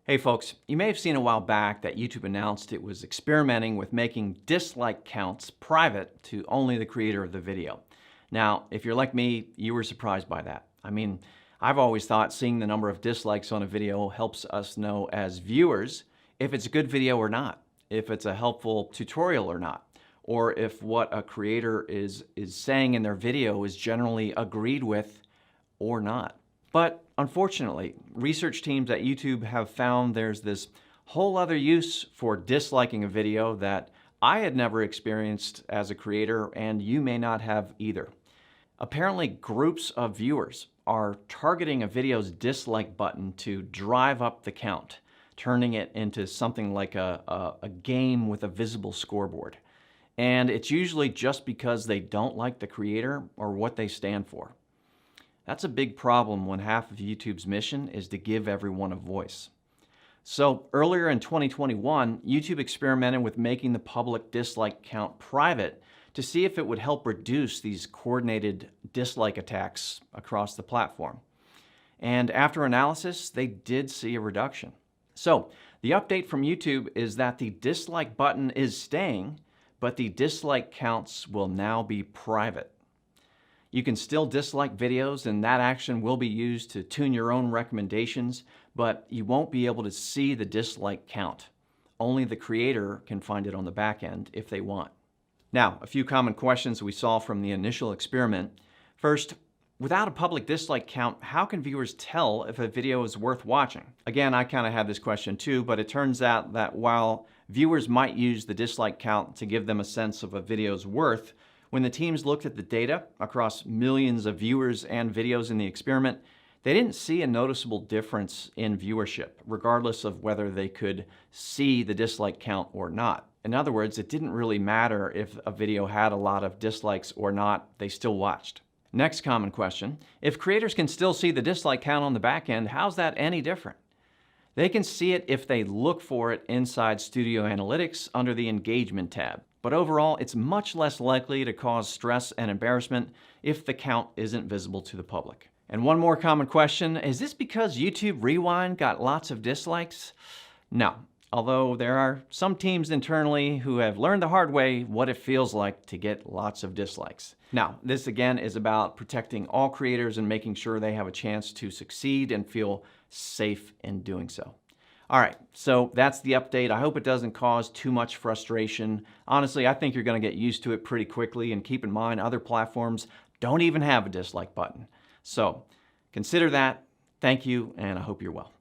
Hey folks, you may have seen a while back that YouTube announced it was experimenting with making dislike counts private to only the creator of the video. Now, if you're like me, you were surprised by that. I've always thought seeing the number of dislikes on a video helps us know as viewers if it's a good video or not, if it's a helpful tutorial or not, or if what a creator is saying in their video is generally agreed with or not. But unfortunately, research teams at YouTube have found there's this whole other use for disliking a video that I had never experienced as a creator, and you may not have either. Apparently, groups of viewers are targeting a video's dislike button to drive up the count, turning it into something like a game with a visible scoreboard. And it's usually just because they don't like the creator or what they stand for. That's a big problem when half of YouTube's mission is to give everyone a voice. So earlier in 2021, YouTube experimented with making the public dislike count private to see if it would help reduce these coordinated dislike attacks across the platform. And after analysis, they did see a reduction. So the update from YouTube is that the dislike button is staying, but the dislike counts will now be private. You can still dislike videos, and that action will be used to tune your own recommendations, but you won't be able to see the dislike count. Only the creator can find it on the back end if they want. Now, a few common questions we saw from the initial experiment. First, without a public dislike count, how can viewers tell if a video is worth watching? Again, I kind of had this question too, but it turns out that while viewers might use the dislike count to give them a sense of a video's worth, when the teams looked at the data across millions of viewers and videos in the experiment, they didn't see a noticeable difference in viewership, regardless of whether they could see the dislike count or not. In other words, it didn't really matter if a video had a lot of dislikes or not, they still watched. Next common question, if creators can still see the dislike count on the back end, how's that any different? They can see it if they look for it inside Studio Analytics under the Engagement tab. But overall, it's much less likely to cause stress and embarrassment if the count isn't visible to the public. And one more common question, is this because YouTube Rewind got lots of dislikes? No, although there are some teams internally who have learned the hard way what it feels like to get lots of dislikes. Now, this again is about protecting all creators and making sure they have a chance to succeed and feel safe in doing so. All right, so that's the update. I hope it doesn't cause too much frustration. Honestly, I think you're going to get used to it pretty quickly, and keep in mind other platforms don't even have a dislike button. So consider that. Thank you, and I hope you're well.